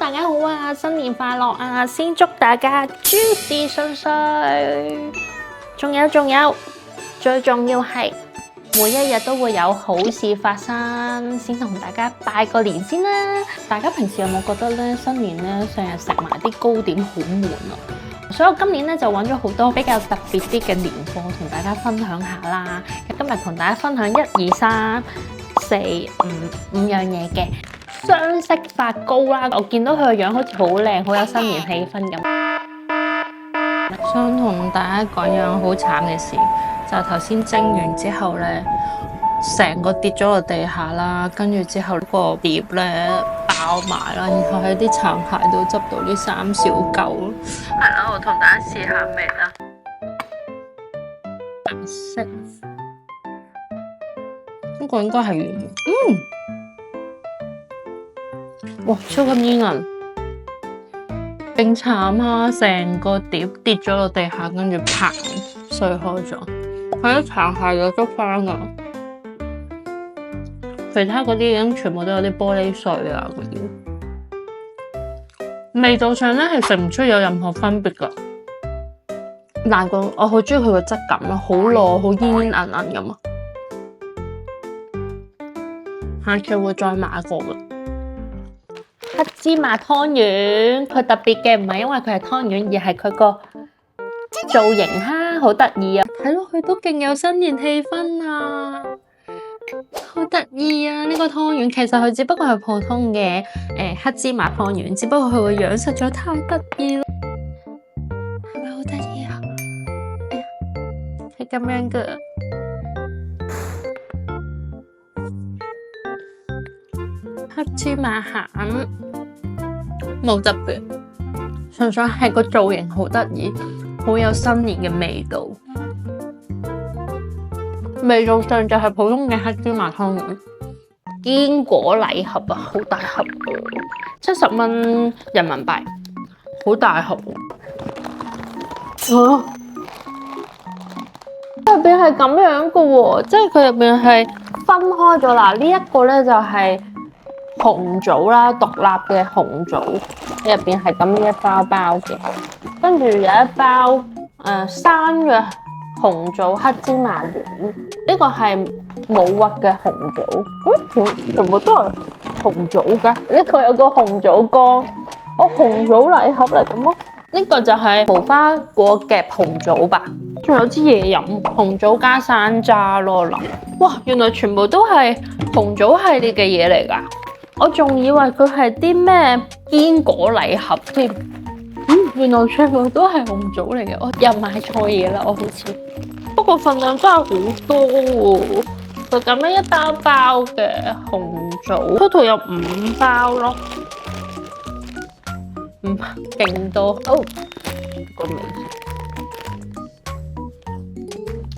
大家好啊！新年快樂啊！先祝大家諸事順遂。仲有，最重要係每一日都會有好事發生，先同大家拜個年先啦。大家平時有冇覺得咧新年咧成日食埋啲糕點好悶啊？所以我今年咧就揾咗好多比較特別啲嘅年貨同大家分享下啦。今日同大家分享1、2、3、4、5樣嘢嘅雙色發糕啦。我見到佢個樣好似好靚，好有新年氣氛咁。想同大家講樣好慘嘅事，就頭先蒸完之後咧，成個跌咗落地下啦，跟住之後個碟咧爆埋啦，然後喺啲殘骸度執到啲3小嚿。係啦，我同大家試下味啦。白色，呢個應該係圓。哇，超級煙韌，勁慘啊！成個碟跌咗落地下，跟住啪碎開咗，喺啲殘骸度捉翻噶。其他嗰啲已經全部都有啲玻璃碎啊，嗰啲味道上咧係食唔出有任何分別噶。但係我好中意佢個質感咯，好糯，好煙煙韌韌咁啊！下次會再買過噶。黑芝麻湯圓，佢特別嘅唔係因為佢係湯圓，而係佢個造型哈，好得意啊！睇落去都勁有新年氣氛啊！好得意啊！呢個湯圓其實佢只不過係普通嘅黑芝麻湯圓，只不過佢個樣實在太得意啦，係咪好得意啊？係咁樣噶，黑芝麻餡冇特別，純粹係個造型好得意，好有新年嘅味道。味道上就係普通嘅黑芝麻湯圓，堅果禮盒啊，好大盒，70蚊人民幣，好大盒。入邊係咁樣嘅喎，即係佢入邊係分開咗啦。呢一個咧就係紅棗啦，獨立嘅紅棗，入邊係咁一包包嘅，跟住有一包生嘅紅棗黑芝麻丸，呢個係冇核嘅紅棗，全部都係紅棗㗎。呢個有個紅棗乾，紅棗禮盒嚟咁咯。呢個就係無花果夾紅棗吧，仲有支嘢飲，紅棗加山楂咯。哇，原來全部都係紅棗系列嘅嘢嚟㗎，我仲以為佢係啲咩堅果禮盒添。原來全部都係紅棗嚟嘅，我又買錯嘢啦，我好似。不過份量真係好多喎，就咁樣一包包嘅紅棗，total有5包咯，勁多。個味，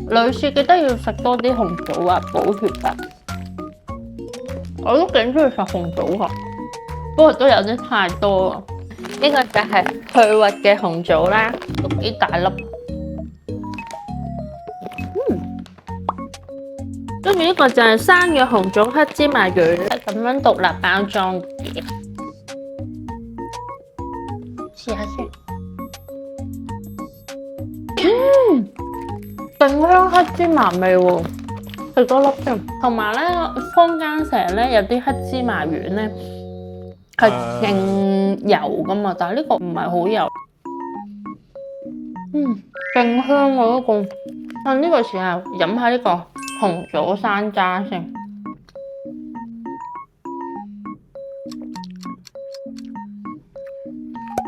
女士記得要食多啲紅棗啊，補血啊。我都幾中意食紅棗㗎，不過都有啲太多啦。呢個就係去核嘅紅棗啦，都幾大粒。跟住呢個就係生嘅紅棗黑芝麻丸，咁樣獨立包裝嘅。試下先。勁香黑芝麻味喎，食多粒先。同埋咧，坊間成日咧有啲黑芝麻丸咧係勁油噶嘛，但係呢個唔係好油。勁香喎呢個。但呢個時候飲下呢個紅棗山楂先。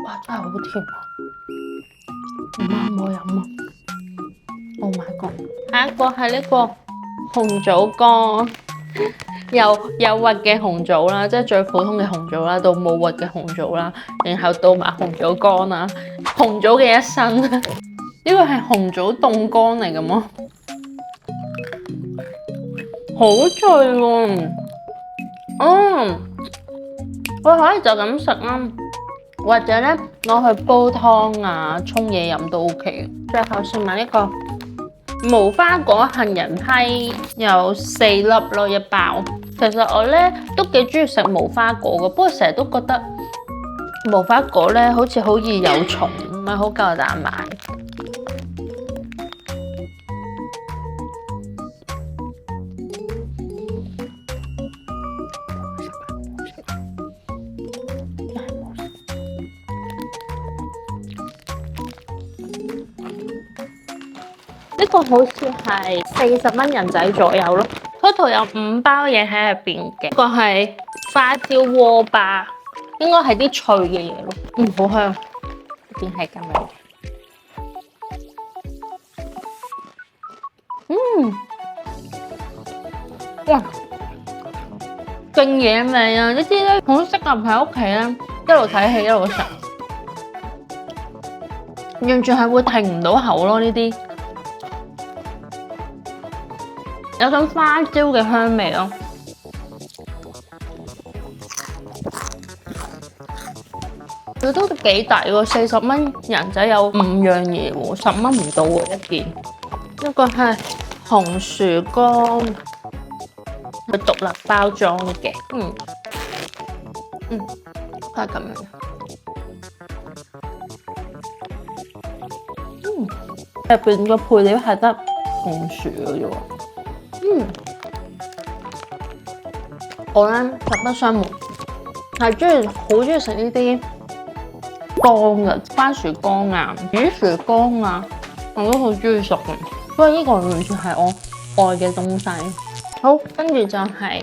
哇，真係好甜啊！唔好飲啊！ Oh my god！ 下一個係呢個紅棗乾，有核嘅紅棗啦，即係最普通嘅紅棗啦，到冇核嘅紅棗啦，然後到埋紅棗乾啦，紅棗嘅一生。呢個係紅棗凍乾嚟嘅麼？好脆喎！我可以就咁食啦，或者咧攞去煲湯啊、沖嘢飲都 OK。最後試埋呢個無花果杏仁批，有4粒咯一包。其實我咧都幾中意食無花果嘅，不過成日都覺得無花果咧，好似好易有蟲，唔係好夠膽買。呢個好似係40蚊人仔左右咯。嗰度有5包嘢喺入邊嘅，呢個係花椒鍋巴，應該係啲脆嘅嘢咯。好香，入邊係咁樣。哇，勁嘢味啊！呢啲咧好適合喺屋企咧，一路睇戲一路食，完全係會停唔到口咯。呢啲有種花椒嘅香味咯。佢都幾抵喎，40蚊人仔有5樣嘢喎，10蚊唔到喎一件。呢個係紅薯乾，佢獨立包裝嘅，係咁樣。入邊個配料係得紅薯嘅啫喎。我咧實不相瞞，係好中意食呢啲乾嘅番薯乾啊、魚薯乾啊，我都好中意食嘅。所以呢個完全係我愛嘅東西。好，跟住就係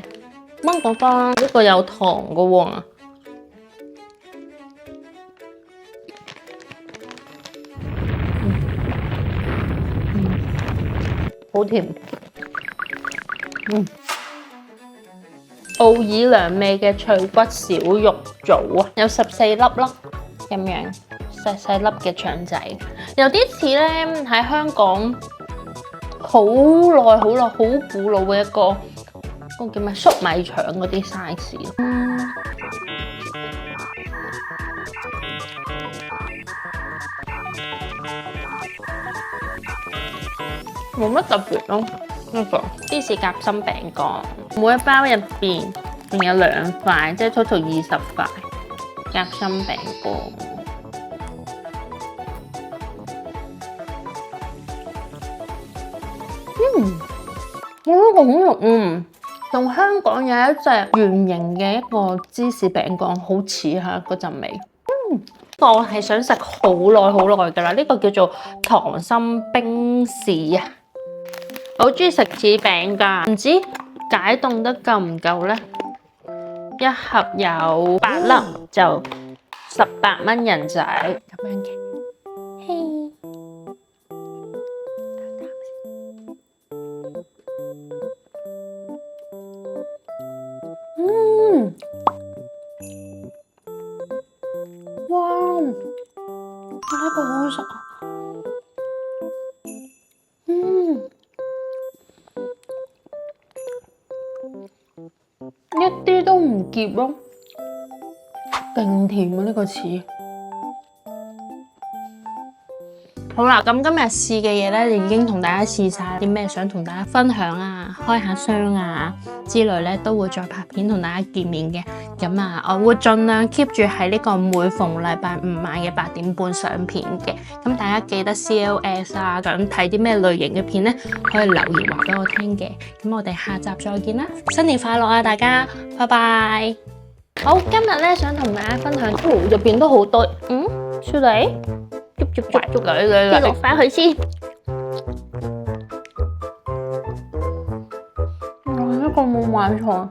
芒果乾，呢個有糖嘅喎。好甜。奧爾良味嘅脆骨小肉棗啊，有14粒咁樣，細細粒嘅腸仔，有啲似咧喺香港好耐、好古老嘅一個叫咩粟米腸嗰啲 size。冇乜特別咯。呢個芝士夾心餅乾，每一包入邊仲有2塊，即係 total 20塊夾心餅乾。我覺得好肉，同香港有一隻圓形嘅一個芝士餅乾好似嚇嗰陣味。我係想食好耐㗎啦，呢個叫做溏心冰士啊！我好中意食柿餅㗎，唔知解凍得夠唔夠呢？一盒有8粒，就18蚊人仔咁樣嘅。哇！呢個好好食啊！一啲都唔澀咯，勁甜啊！呢個柿。好啦，咁今日試嘅嘢咧，已經同大家試晒，啲咩想同大家分享啊、開下箱啊之類咧，都會再拍片同大家見面嘅。咁啊，我會盡量 keep 住喺呢個每逢禮拜5晚嘅8點半上片嘅。咁大家記得 CLS 啊，想睇啲咩類型嘅片咧，可以留言話俾我聽嘅。咁我哋下集再見啦，新年快樂啊大家，拜拜。好，今日咧想同大家分享，入邊都好多，出嚟。嚟，落返去先。呢個冇買錯。